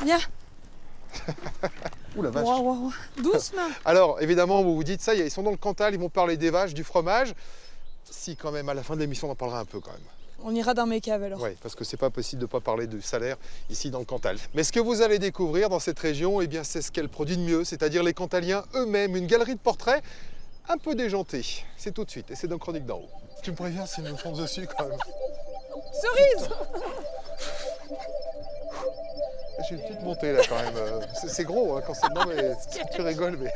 Viens. Ouh la vache. Wow. Doucement. Alors, évidemment, vous vous dites, ça y est, ils sont dans le Cantal, ils vont parler des vaches, du fromage. Si, quand même, à la fin de l'émission, on en parlera un peu, quand même. On ira dans mes caves alors. Oui, parce que c'est pas possible de ne pas parler du salaire ici dans le Cantal. Mais ce que vous allez découvrir dans cette région, eh bien, c'est ce qu'elle produit de mieux, c'est-à-dire les Cantaliens eux-mêmes, une galerie de portraits un peu déjantée. C'est tout de suite, et c'est dans Chronique d'en haut. Tu me préviens s'ils nous foncent dessus, quand même. Cerise. J'ai une petite montée, là, quand même. C'est gros, hein, quand c'est... Non, mais tu rigoles, mais...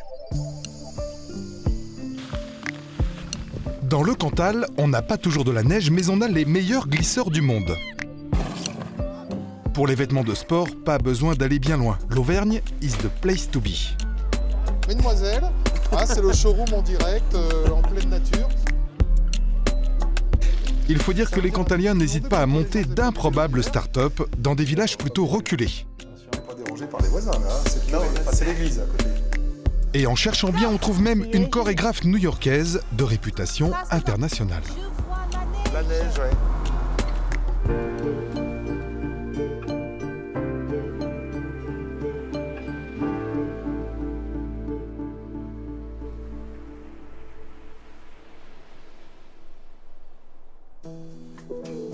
Dans le Cantal, on n'a pas toujours de la neige, mais on a les meilleurs glisseurs du monde. Pour les vêtements de sport, pas besoin d'aller bien loin. L'Auvergne is the place to be. Mesdemoiselles, hein, c'est le showroom en direct, en pleine nature. Il faut dire que les Cantaliens n'hésitent pas à monter d'improbables start-up dans des villages plutôt reculés. On n'est pas dérangé par les voisins, là. C'est l'église à côté. Et en cherchant bien, on trouve même une chorégraphe new-yorkaise de réputation internationale. La neige, ouais.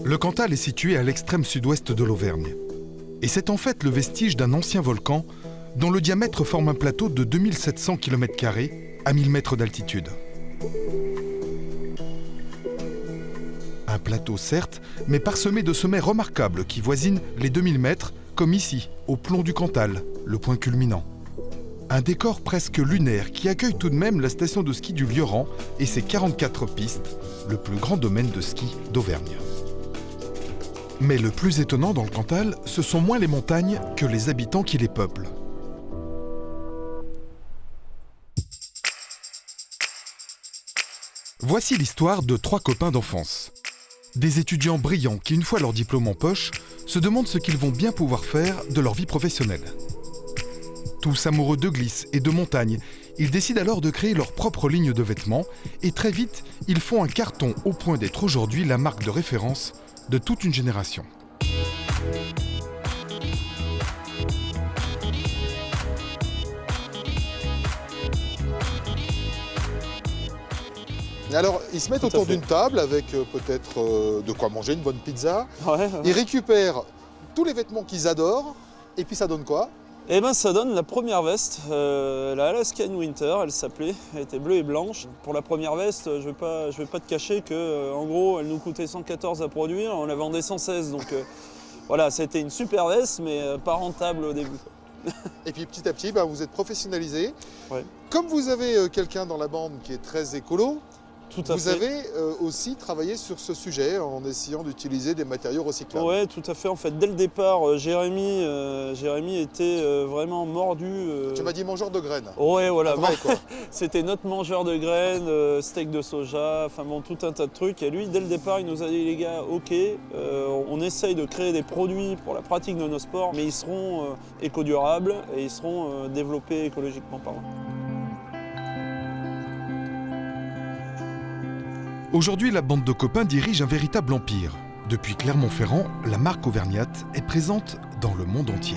Le Cantal est situé à l'extrême sud-ouest de l'Auvergne. Et c'est en fait le vestige d'un ancien volcan dont le diamètre forme un plateau de 2700 km² à 1000 mètres d'altitude. Un plateau certes, mais parsemé de sommets remarquables qui voisinent les 2000 mètres, comme ici, au plomb du Cantal, le point culminant. Un décor presque lunaire qui accueille tout de même la station de ski du Lioran et ses 44 pistes, le plus grand domaine de ski d'Auvergne. Mais le plus étonnant dans le Cantal, ce sont moins les montagnes que les habitants qui les peuplent. Voici l'histoire de 3 copains d'enfance. Des étudiants brillants qui, une fois leur diplôme en poche, se demandent ce qu'ils vont bien pouvoir faire de leur vie professionnelle. Tous amoureux de glisse et de montagne, ils décident alors de créer leur propre ligne de vêtements et très vite, ils font un carton au point d'être aujourd'hui la marque de référence de toute une génération. Alors, ils se mettent autour d'une table avec peut-être de quoi manger, une bonne pizza. Ouais. Ils récupèrent tous les vêtements qu'ils adorent. Et puis ça donne quoi? Eh ben ça donne la première veste, la Alaskan Winter, elle s'appelait, elle était bleue et blanche. Pour la première veste, je vais pas te cacher que en gros elle nous coûtait 114 à produire, on la vendait 116, donc voilà, c'était une super veste mais pas rentable au début. Et puis petit à petit, bah, vous êtes professionnalisé. Ouais. Comme vous avez quelqu'un dans la bande qui est très écolo, vous avez aussi travaillé sur ce sujet en essayant d'utiliser des matériaux recyclables. Oui, tout à fait. En fait, dès le départ, Jérémy était vraiment mordu. Tu m'as dit mangeur de graines. Ouais, voilà. Ah, vrai, quoi. C'était notre mangeur de graines, steak de soja, enfin bon, tout un tas de trucs. Et lui, dès le départ, il nous a dit, les gars, ok, on essaye de créer des produits pour la pratique de nos sports, mais ils seront éco-durables et ils seront développés écologiquement parlant. Aujourd'hui, la bande de copains dirige un véritable empire. Depuis Clermont-Ferrand, la marque auvergnate est présente dans le monde entier.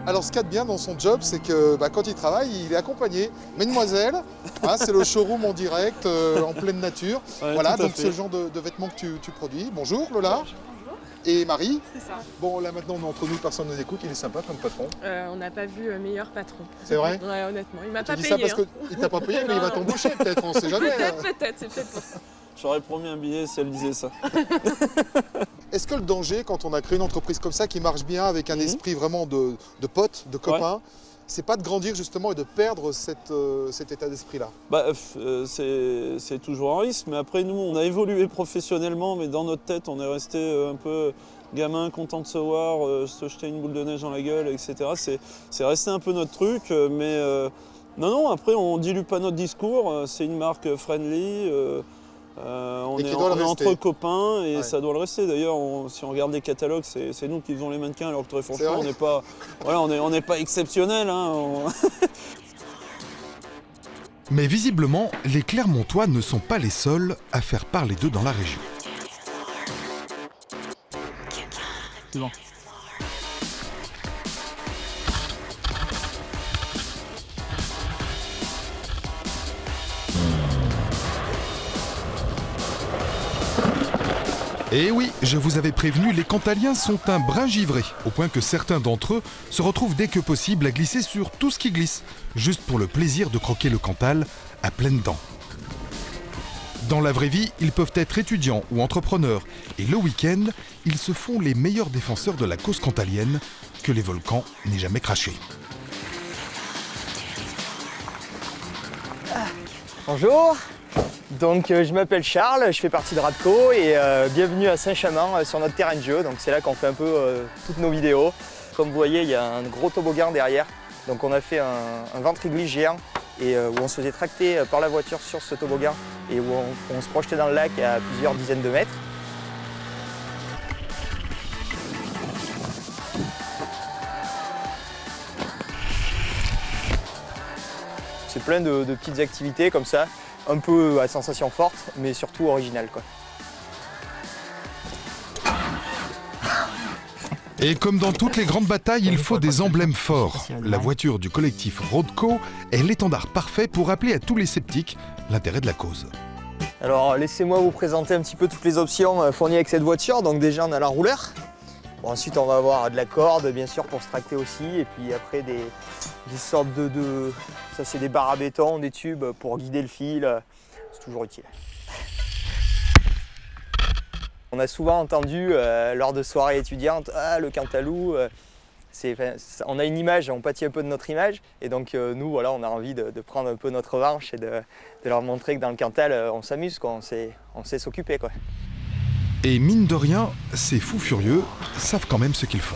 Alors ce qu'il y a de bien dans son job, c'est que quand il travaille, il est accompagné. Mesdemoiselles, hein, c'est le showroom en direct, en pleine nature. Ouais, voilà, donc fait. ce genre de vêtements que tu produis. Bonjour Lola. Et Marie. C'est ça. Bon, là maintenant on est entre nous, personne ne nous écoute, il est sympa comme patron. On n'a pas vu meilleur patron. C'est vrai? Ouais, honnêtement. Il m'a Tu pas dis payé. ça parce qu'il t'a pas payé, mais il va t'embaucher peut-être, on sait jamais. Peut-être, c'est peut-être pour ça. J'aurais promis un billet si elle disait ça. Est-ce que le danger, quand on a créé une entreprise comme ça, qui marche bien, avec un esprit vraiment de potes, de copains, c'est pas de grandir justement et de perdre cet état d'esprit-là? C'est toujours un risque, mais après nous, on a évolué professionnellement, mais dans notre tête, on est resté un peu gamin, content de se voir, se jeter une boule de neige dans la gueule, etc. C'est resté un peu notre truc, mais non, après, on dilue pas notre discours, c'est une marque friendly, on est entre copains et ça doit le rester. D'ailleurs, si on regarde les catalogues, c'est nous qui faisons les mannequins, alors que très franchement, on n'est pas, voilà, on n'est pas exceptionnel. Hein, Mais visiblement, les Clermontois ne sont pas les seuls à faire parler d'eux dans la région. C'est bon. Et oui, je vous avais prévenu, les Cantaliens sont un brin givrés, au point que certains d'entre eux se retrouvent dès que possible à glisser sur tout ce qui glisse, juste pour le plaisir de croquer le Cantal à pleines dents. Dans la vraie vie, ils peuvent être étudiants ou entrepreneurs, et le week-end, ils se font les meilleurs défenseurs de la cause cantalienne que les volcans n'aient jamais craché. Bonjour, donc je m'appelle Charles, je fais partie de Radco et bienvenue à Saint-Chamand sur notre terrain de jeu. Donc c'est là qu'on fait un peu toutes nos vidéos. Comme vous voyez, il y a un gros toboggan derrière. Donc on a fait un ventre-glisse géant et où on se faisait tracter par la voiture sur ce toboggan et où on se projetait dans le lac à plusieurs dizaines de mètres. C'est plein de petites activités comme ça, un peu à sensation forte, mais surtout originale, quoi. Et comme dans toutes les grandes batailles, il faut des emblèmes forts. La voiture du collectif Roadco est l'étendard parfait pour rappeler à tous les sceptiques l'intérêt de la cause. Alors laissez-moi vous présenter un petit peu toutes les options fournies avec cette voiture. Donc déjà on a l'enrouleur. Bon, ensuite on va avoir de la corde bien sûr pour se tracter aussi. Et puis après des sortes de... Ça c'est des barres à béton, des tubes pour guider le fil. C'est toujours utile. On a souvent entendu lors de soirées étudiantes, ah le Cantalou, on a une image, on pâtit un peu de notre image. Et donc nous voilà, on a envie de prendre un peu notre revanche et de leur montrer que dans le Cantal on s'amuse, quoi, on sait s'occuper, quoi. Et mine de rien, ces fous furieux savent quand même ce qu'ils font.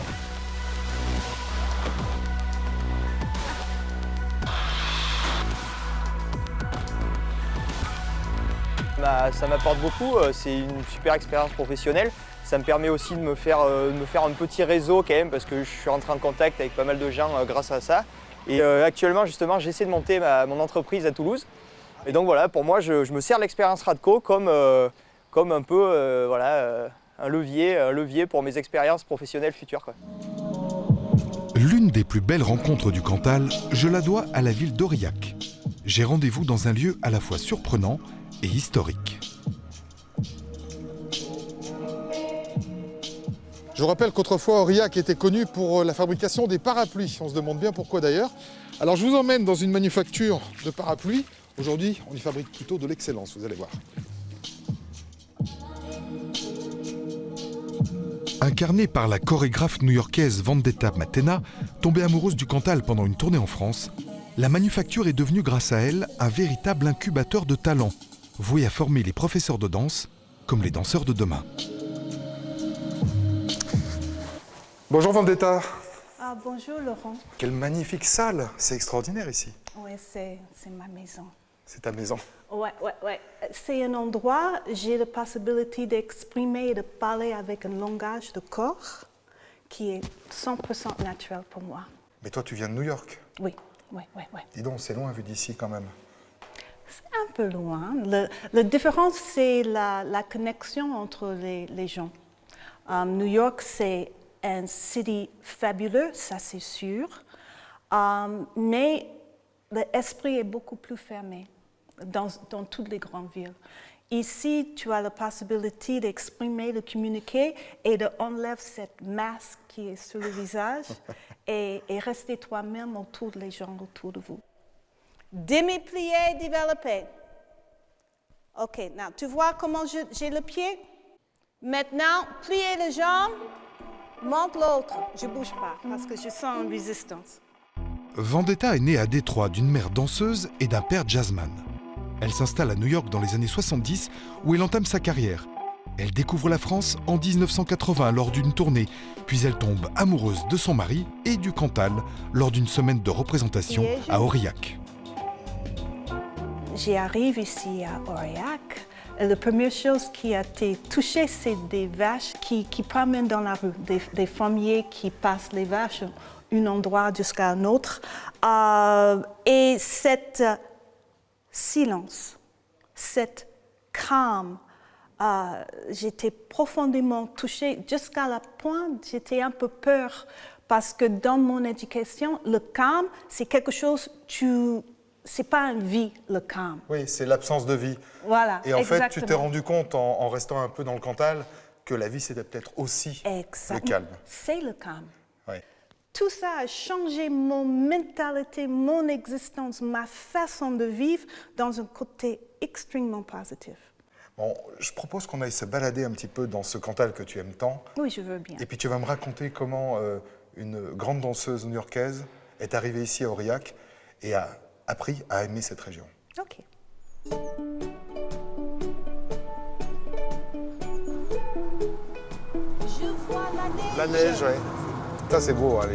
Ça m'apporte beaucoup, c'est une super expérience professionnelle. Ça me permet aussi de me faire un petit réseau quand même parce que je suis rentré en contact avec pas mal de gens grâce à ça. Et actuellement justement j'essaie de monter mon entreprise à Toulouse. Et donc voilà, pour moi je me sers l'expérience Radco comme un peu un levier pour mes expériences professionnelles futures, quoi. L'une des plus belles rencontres du Cantal, je la dois à la ville d'Aurillac. J'ai rendez-vous dans un lieu à la fois surprenant et historique. Je vous rappelle qu'autrefois Aurillac était connu pour la fabrication des parapluies. On se demande bien pourquoi d'ailleurs. Alors je vous emmène dans une manufacture de parapluies. Aujourd'hui, on y fabrique plutôt de l'excellence, vous allez voir. Incarnée par la chorégraphe new-yorkaise Vendetta Matena, tombée amoureuse du Cantal pendant une tournée en France, la manufacture est devenue grâce à elle un véritable incubateur de talents, voué à former les professeurs de danse comme les danseurs de demain. Bonjour Vendetta. Ah, bonjour Laurent. Quelle magnifique salle, c'est extraordinaire ici. Oui, c'est ma maison. C'est ta maison. Ouais. C'est un endroit, j'ai la possibilité d'exprimer et de parler avec un langage de corps qui est 100% naturel pour moi. Mais toi tu viens de New York. Oui. Dis donc, c'est loin vu d'ici quand même. C'est un peu loin. La différence, c'est la connexion entre les gens. New York, c'est une cité fabuleuse, ça c'est sûr, mais l'esprit est beaucoup plus fermé dans toutes les grandes villes. Ici, tu as la possibilité d'exprimer, de communiquer et d'enlever cette masque qui est sur le visage et rester toi-même autour des gens autour de vous. Demi-plié, développé. OK, now, tu vois comment j'ai le pied? Maintenant, pliez les jambes, monte l'autre. Je ne bouge pas parce que je sens une résistance. Vendetta est née à Détroit d'une mère danseuse et d'un père jazzman. Elle s'installe à New York dans les années 70 où elle entame sa carrière. Elle découvre la France en 1980 lors d'une tournée, puis elle tombe amoureuse de son mari et du Cantal lors d'une semaine de représentation à Aurillac. J'arrive ici à Aurillac. Et la première chose qui a été touchée, c'est des vaches qui promènent dans la rue, des fermiers qui passent les vaches d'un endroit jusqu'à un autre. Et cet silence, cette calme, j'étais profondément touchée jusqu'à la pointe, j'étais un peu peur parce que dans mon éducation, le calme, c'est quelque chose, c'est pas une vie, le calme. Oui, c'est l'absence de vie. Voilà, Et en exactement. fait, tu t'es rendu compte en restant un peu dans le Cantal que que la vie, c'était peut-être aussi Exactement. le calme. C'est le calme. Ouais. Tout ça a changé mon mentalité, mon existence, ma façon de vivre dans un côté extrêmement positif. Bon, je propose qu'on aille se balader un petit peu dans ce Cantal que tu aimes tant. Oui, je veux bien. Et puis tu vas me raconter comment une grande danseuse new-yorkaise est arrivée ici à Aurillac et a appris à aimer cette région. OK. Je vois la neige. La neige, ouais. Ça, c'est beau, hein,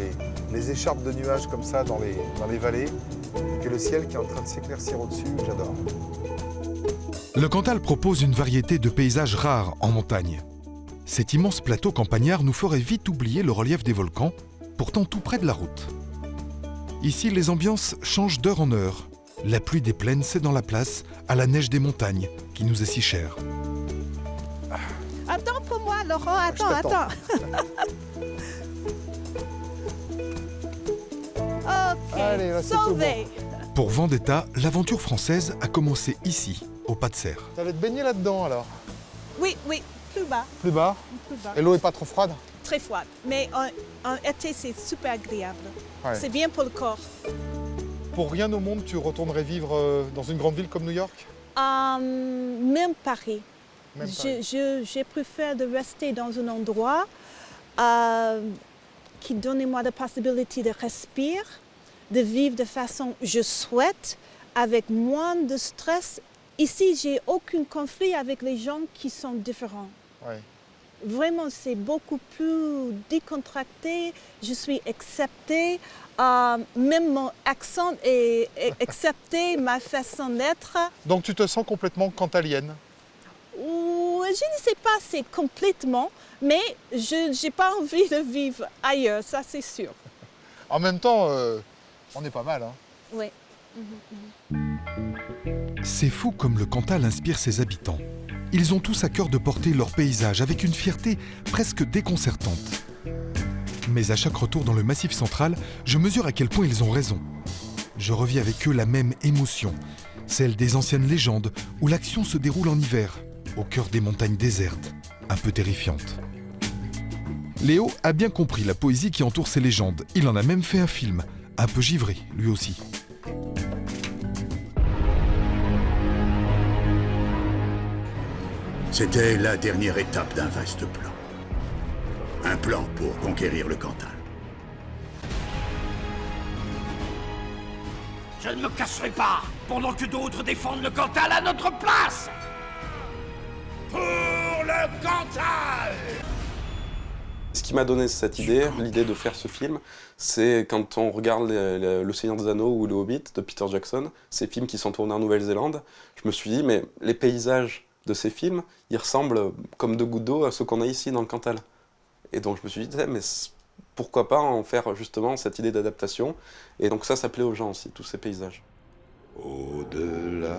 les écharpes de nuages comme ça dans les vallées. Et puis le ciel qui est en train de s'éclaircir au-dessus, j'adore. Le Cantal propose une variété de paysages rares en montagne. Cet immense plateau campagnard nous ferait vite oublier le relief des volcans, pourtant tout près de la route. Ici, les ambiances changent d'heure en heure. La pluie des plaines cède la place à la neige des montagnes, qui nous est si chère. Attends pour moi, Laurent, attends, Je t'attends. attends. OK, Allez, là, c'est tout sauvé. Pour Vendetta, l'aventure française a commencé ici, au Pas de Serre. Tu allais te baigner là-dedans alors? Oui, oui, plus bas, Plus bas? plus bas. Et l'eau est pas trop froide? Très froide, mais en été, c'est super agréable. Ouais. C'est bien pour le corps. Pour rien au monde, tu retournerais vivre dans une grande ville comme New York? Même Paris. Même Paris. Je préfère de rester dans un endroit qui donne moi la possibilité de respirer, de vivre de façon que je souhaite, avec moins de stress. Ici, j'ai aucun conflit avec les gens qui sont différents. Ouais. Vraiment, c'est beaucoup plus décontracté. Je suis acceptée. Même mon accent est accepté, ma façon d'être. Donc tu te sens complètement cantalienne? Ou, je ne sais pas si complètement, mais je n'ai pas envie de vivre ailleurs, ça c'est sûr. En même temps, on est pas mal, hein? Oui. C'est fou comme le Cantal inspire ses habitants. Ils ont tous à cœur de porter leur paysage avec une fierté presque déconcertante. Mais à chaque retour dans le Massif central, je mesure à quel point ils ont raison. Je revis avec eux la même émotion, celle des anciennes légendes où l'action se déroule en hiver, au cœur des montagnes désertes, un peu terrifiantes. Léo a bien compris la poésie qui entoure ces légendes. Il en a même fait un film, un peu givré, lui aussi. C'était la dernière étape d'un vaste plan. Un plan pour conquérir le Cantal. Je ne me cacherai pas pendant que d'autres défendent le Cantal à notre place. Pour le Cantal! Ce qui m'a donné cette idée, l'idée de faire ce film, c'est quand on regarde Le Seigneur des Anneaux ou Le Hobbit de Peter Jackson, ces films qui sont tournés en Nouvelle-Zélande, je me suis dit, mais les paysages de ces films, ils ressemblent comme deux gouttes d'eau à ceux qu'on a ici dans le Cantal. Et donc je me suis dit, mais pourquoi pas en faire justement cette idée d'adaptation? Et donc ça plaît aux gens aussi, tous ces paysages. Au-delà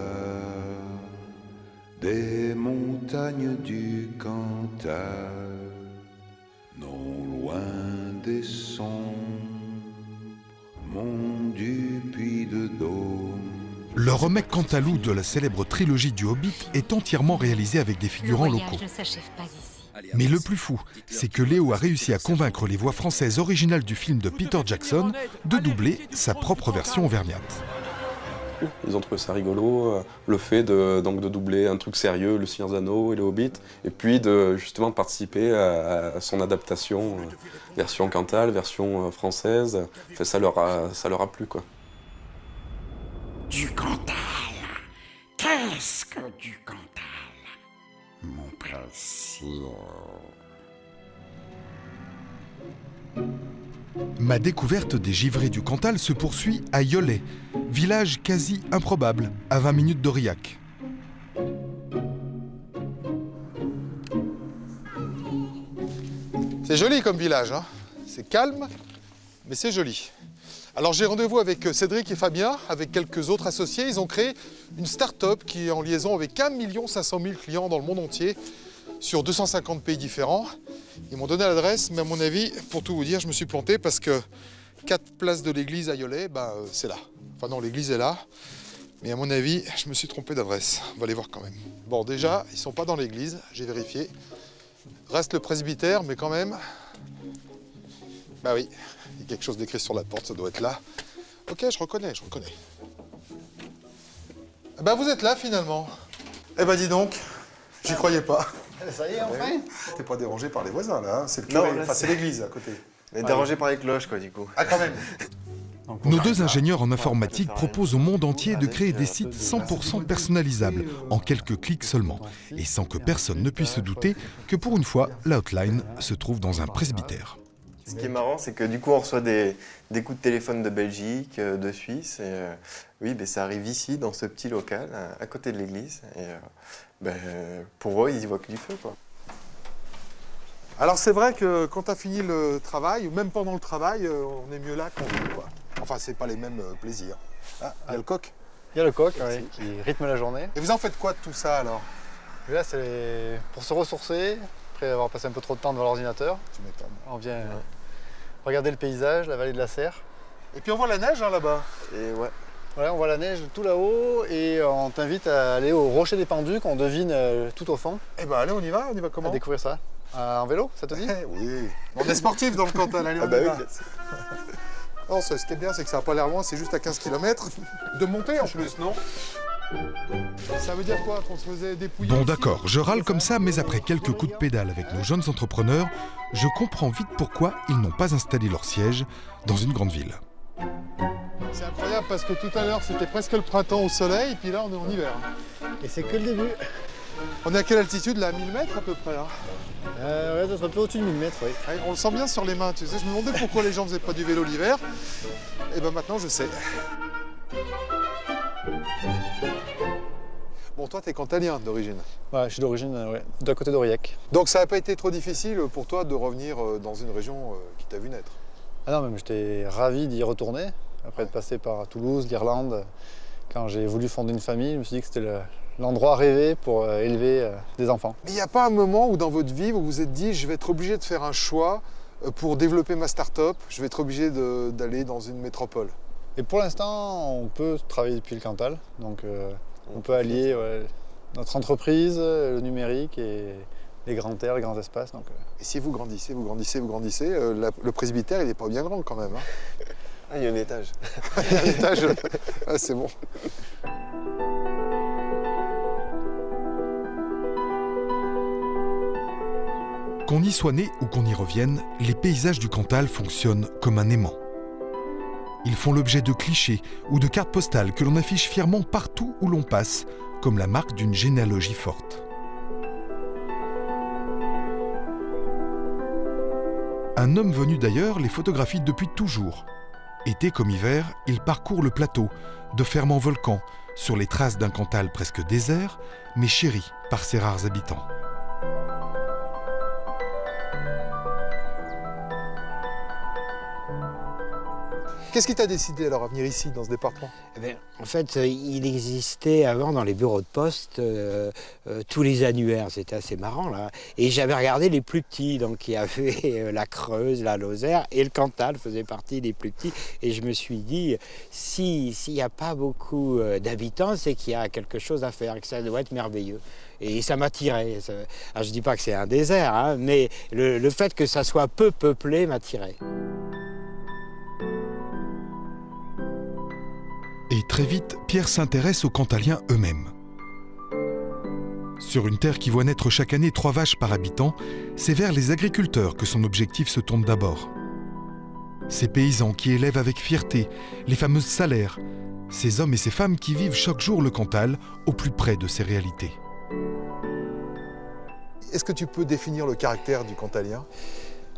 des montagnes du Cantal, non loin des sombres monts du Puy de Dôme. Le remake Cantalou de la célèbre trilogie du Hobbit est entièrement réalisé avec des figurants locaux. ne s'achève pas ici. Mais le plus fou, c'est que Léo a réussi à convaincre les voix françaises originales du film de Peter Jackson de doubler sa propre version auvergnate. Ils ont trouvé ça rigolo, le fait de doubler un truc sérieux, Le Seigneur des Anneaux et Le Hobbit, et puis de justement participer à son adaptation, version Cantal, version française. Enfin, ça leur a plu, quoi. Du Cantal. Qu'est-ce que du Cantal? Mon précieux. Ma découverte des givrés du Cantal se poursuit à Yolet, village quasi improbable, à 20 minutes d'Aurillac. C'est joli comme village, hein? C'est calme, mais c'est joli. Alors j'ai rendez-vous avec Cédric et Fabien, avec quelques autres associés. Ils ont créé une start-up qui est en liaison avec 1 500 000 clients dans le monde entier, sur 250 pays différents. Ils m'ont donné l'adresse, mais à mon avis, pour tout vous dire, je me suis planté parce que 4 places de l'église à Yolet, c'est là. Enfin non, l'église est là, mais à mon avis, je me suis trompé d'adresse. On va aller voir quand même. Bon, déjà, ils sont pas dans l'église, j'ai vérifié. Reste le presbytère, mais quand même... Bah oui, il y a quelque chose d'écrit sur la porte, ça doit être là. Ok, je reconnais. Bah vous êtes là finalement. Eh ben dis donc, j'y croyais pas. Ça y est, enfin. T'es pas dérangé par les voisins là, hein. C'est le curé, Non, là, c'est l'église à côté. Mais dérangé par les cloches, quoi, du coup. Ah quand même. Nos deux ingénieurs en informatique proposent au monde entier de créer des sites 100% personnalisables, en quelques clics seulement, et sans que personne ne puisse se douter que pour une fois, l'outline se trouve dans un presbytère. Ce qui est marrant, c'est que du coup, on reçoit des coups de téléphone de Belgique, de Suisse, et oui, ben, ça arrive ici, dans ce petit local, à côté de l'église, et pour eux, ils y voient que du feu, quoi. Alors c'est vrai que quand tu as fini le travail, ou même pendant le travail, on est mieux là qu'on veut, quoi. Enfin, c'est pas les mêmes plaisirs. Ah, il y a le coq. Il y a le coq, oui, qui rythme la journée. Et vous en faites quoi de tout ça alors? Et là, c'est pour se ressourcer, après avoir passé un peu trop de temps devant l'ordinateur. Tu m'étonnes. On vient regarder le paysage, la vallée de la Serre. Et puis on voit la neige hein, là-bas. Et ouais. Voilà, on voit la neige tout là-haut et on t'invite à aller au Rocher des Pendus qu'on devine tout au fond. Eh ben allez, on y va comment? À découvrir ça. En vélo, ça te dit? Oui. On est sportif dans le Cantal, allez, on y va. Non, ce qui est bien, c'est que ça n'a pas l'air loin, c'est juste à 15 km de montée en plus, non? Ça veut dire quoi, qu'on se faisait dépouiller? Bon d'accord, je râle comme ça, mais après quelques coups de pédale avec nos jeunes entrepreneurs, je comprends vite pourquoi ils n'ont pas installé leur siège dans une grande ville. C'est incroyable parce que tout à l'heure, c'était presque le printemps au soleil, et puis là, on est en hiver. Et c'est que le début. On est à quelle altitude, là? 1000 mètres à peu près, hein? Ouais, ça serait plus au-dessus de 1000 mètres, oui. Ouais, on le sent bien sur les mains, tu sais. Je me demandais pourquoi les gens faisaient pas du vélo l'hiver. Et ben maintenant, je sais. Bon, toi, t'es cantalien d'origine. Ouais, je suis d'origine, d'à côté d'Aurillac. Donc ça n'a pas été trop difficile pour toi de revenir dans une région qui t'a vu naître? Ah non, même j'étais ravi d'y retourner, après de passer par Toulouse, l'Irlande. Quand j'ai voulu fonder une famille, je me suis dit que c'était l'endroit rêvé pour élever des enfants. Mais il n'y a pas un moment où dans votre vie vous vous êtes dit je vais être obligé de faire un choix pour développer ma start-up, je vais être obligé d'aller dans une métropole? Et pour l'instant, on peut travailler depuis le Cantal, donc on peut allier notre entreprise, le numérique et les grandes terres, les grands espaces. Donc, Et si vous grandissez, le presbytère il n'est pas bien grand quand même. Hein? Ah, il y a un étage. Il y a un étage, ah, c'est bon. Qu'on y soit né ou qu'on y revienne, les paysages du Cantal fonctionnent comme un aimant. Ils font l'objet de clichés ou de cartes postales que l'on affiche fièrement partout où l'on passe, comme la marque d'une généalogie forte. Un homme venu d'ailleurs les photographie depuis toujours. Été comme hiver, il parcourt le plateau, de ferme en volcan, sur les traces d'un Cantal presque désert, mais chéri par ses rares habitants. Qu'est-ce qui t'a décidé alors à venir ici, dans ce département? En fait, il existait avant dans les bureaux de poste tous les annuaires, c'était assez marrant là. Et j'avais regardé les plus petits, donc il y avait la Creuse, la Lozère et le Cantal faisait partie des plus petits. Et je me suis dit, s'il n'y a pas beaucoup d'habitants, c'est qu'il y a quelque chose à faire, que ça doit être merveilleux. Et ça m'attirait. Je ne dis pas que c'est un désert, hein, mais le fait que ça soit peu peuplé m'attirait. Et très vite, Pierre s'intéresse aux Cantaliens eux-mêmes. Sur une terre qui voit naître chaque année 3 vaches par habitant, c'est vers les agriculteurs que son objectif se tourne d'abord. Ces paysans qui élèvent avec fierté les fameuses salaires, ces hommes et ces femmes qui vivent chaque jour le Cantal au plus près de ces réalités. Est-ce que tu peux définir le caractère du Cantalien?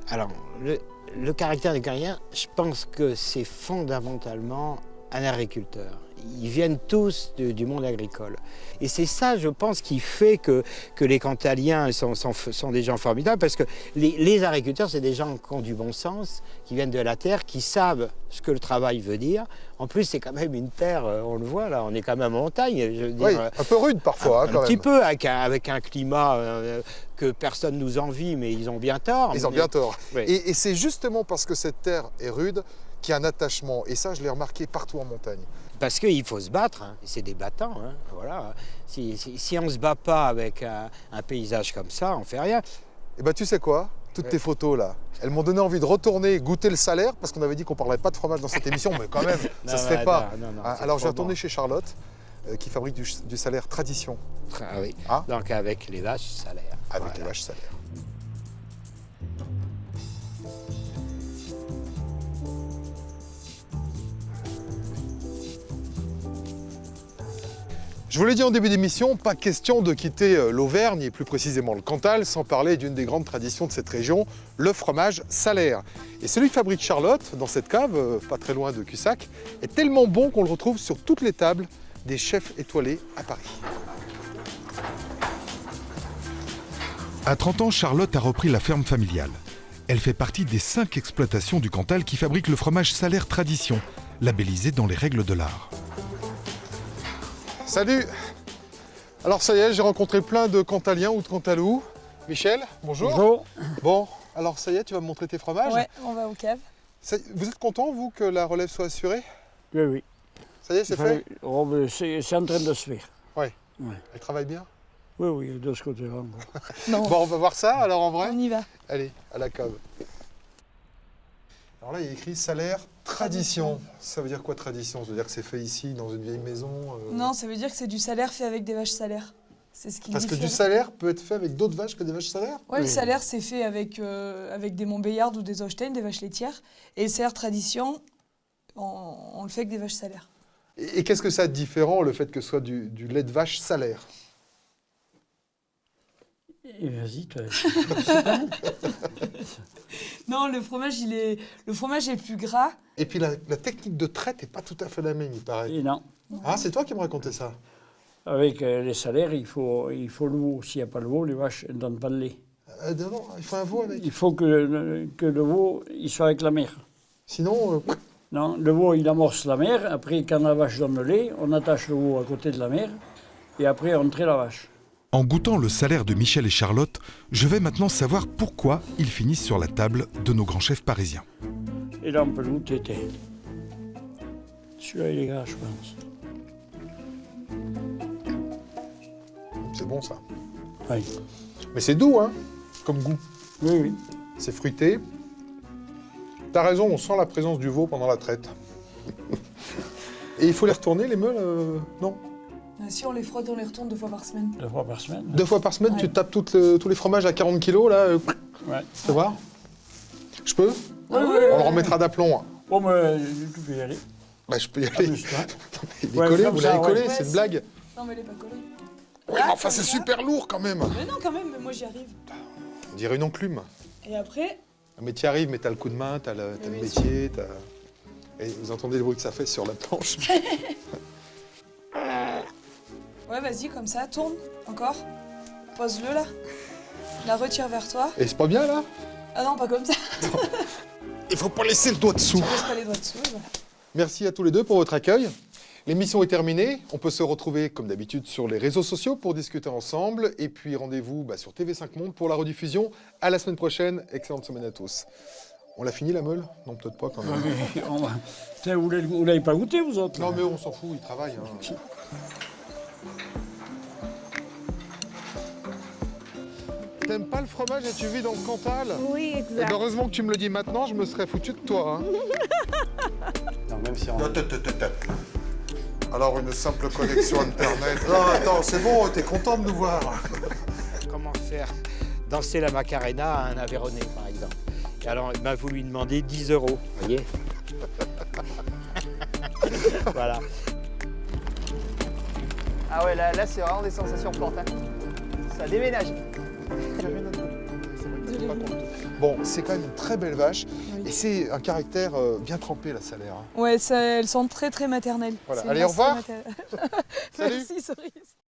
Alors, le caractère du Cantalien, je pense que c'est fondamentalement un agriculteur. Ils viennent tous du monde agricole. Et c'est ça, je pense, qui fait que les Cantaliens sont des gens formidables, parce que les agriculteurs, c'est des gens qui ont du bon sens, qui viennent de la terre, qui savent ce que le travail veut dire. En plus, c'est quand même une terre, on le voit là, on est quand même en montagne. Je veux dire, oui, un peu rude parfois, un petit peu, avec un climat que personne nous envie, mais ils ont bien tort. Ils ont bien tort. Oui. Et c'est justement parce que cette terre est rude qu'il y a un attachement. Et ça, je l'ai remarqué partout en montagne. Parce qu'il faut se battre, hein. C'est des battants. Hein. Voilà. Si on ne se bat pas avec un paysage comme ça, on ne fait rien. Et ben tu sais quoi? Toutes tes photos là, elles m'ont donné envie de retourner goûter le salaire parce qu'on avait dit qu'on parlerait pas de fromage dans cette émission, mais quand même, ça se fait pas. Alors je vais retourner chez Charlotte qui fabrique du salaire tradition. Ah oui. Ah. Donc avec les vaches salaires. Avec les vaches salaires. Je vous l'ai dit en début d'émission, pas question de quitter l'Auvergne et plus précisément le Cantal sans parler d'une des grandes traditions de cette région, le fromage salaire. Et celui que fabrique Charlotte dans cette cave, pas très loin de Cussac, est tellement bon qu'on le retrouve sur toutes les tables des chefs étoilés à Paris. À 30 ans, Charlotte a repris la ferme familiale. Elle fait partie des 5 exploitations du Cantal qui fabriquent le fromage salaire tradition, labellisé dans les règles de l'art. Salut! Alors ça y est, j'ai rencontré plein de Cantaliens ou de Cantalous. Michel, bonjour. Bonjour. Bon, alors ça y est, tu vas me montrer tes fromages? Ouais, on va au cave. Vous êtes content, vous, que la relève soit assurée? Oui, oui. Ça y est, c'est fait? Oh, c'est en train de se faire. Ouais. Ouais. Elle travaille bien? Oui, oui, de ce côté-là. Non. Bon, on va voir ça, alors en vrai? On y va. Allez, à la cave. Alors là, il y a écrit salaire tradition. Ça veut dire quoi tradition? Ça veut dire que c'est fait ici, dans une vieille maison? Non, ça veut dire que c'est du salaire fait avec des vaches salaires. C'est ce qui Parce que diffère. du salaire peut être fait avec d'autres vaches que des vaches salaires? Ouais, le salaire, c'est fait avec des Montbéliardes ou des Holstein, des vaches laitières. Et le salaire tradition, on le fait avec des vaches salaires. Et qu'est-ce que ça a de différent, le fait que ce soit du lait de vache salaire? Vas-y, toi. Non, le fromage est plus gras. Et puis la technique de traite n'est pas tout à fait la même, il paraît. Et non. Ah, c'est toi qui me racontais ça? Avec les salaires, il faut le veau. S'il n'y a pas le veau, les vaches ne donnent pas de lait. Non, il faut un veau avec. Il faut que le veau il soit avec la mère. Sinon... Non, le veau, il amorce la mère. Après, quand la vache donne le lait, on attache le veau à côté de la mère. Et après, on traite la vache. En goûtant le salaire de Michel et Charlotte, je vais maintenant savoir pourquoi ils finissent sur la table de nos grands chefs parisiens. Et là, on peut le goûter. Celui-là, il est gras, je pense. C'est bon, ça. Oui. Mais c'est doux, hein, comme goût. Oui, oui. C'est fruité. T'as raison, on sent la présence du veau pendant la traite. Et il faut les retourner, les meules non? Si on les frotte, on les retourne 2 fois par semaine. 2 fois par semaine. 2 fois par semaine, Ouais. tu tapes tous les fromages à 40 kilos, là. Ouais. Tu veux voir? Je peux? Ouais, On le remettra d'aplomb. Hein. Bon, mais tu peux y aller. Bah, je peux y aller. Amuse-toi. Il est collé, vous l'avez collé, c'est une blague. Non, mais elle est pas collée. Ouais, mais enfin, c'est super lourd quand même. Mais non, quand même, mais moi j'y arrive. On dirait une enclume. Et après, Mais tu y arrives, mais t'as le coup de main, t'as le Oui, métier, t'as... Et vous entendez le bruit que ça fait sur la planche. ouais, vas-y, comme ça, tourne, encore. Pose-le là. La retire vers toi. Et c'est pas bien, là? Ah non, pas comme ça. Il faut pas laisser le doigt dessous. Tu laisses pas les doigts dessous, et voilà. Merci à tous les deux pour votre accueil. L'émission est terminée. On peut se retrouver, comme d'habitude, sur les réseaux sociaux pour discuter ensemble. Et puis, rendez-vous sur TV5 Monde pour la rediffusion. À la semaine prochaine. Excellente semaine à tous. On l'a fini, la meule? Non, peut-être pas, quand même. Vous l'avez pas goûté, vous autres? Non, mais on s'en fout, il travaille. Hein. T'aimes pas le fromage et tu vis dans le Cantal? Oui, Eh ben, heureusement que tu me le dis maintenant, je me serais foutu de toi. Hein. Non, même si on... Alors, une simple connexion Internet. Non, attends, c'est bon, t'es content de nous voir. Comment faire danser la Macarena à un Aveyronais, par exemple. Et alors, il m'a voulu demander 10 €, vous voyez. Voilà. Ah ouais, là c'est vraiment des sensations fortes. Hein. Ça déménage. Bon, c'est quand même une très belle vache. Oui. Et c'est un caractère bien trempé, la salaire. Hein. Ouais, elles sont très très maternelles. Voilà. Allez, au revoir. Merci, Cerise.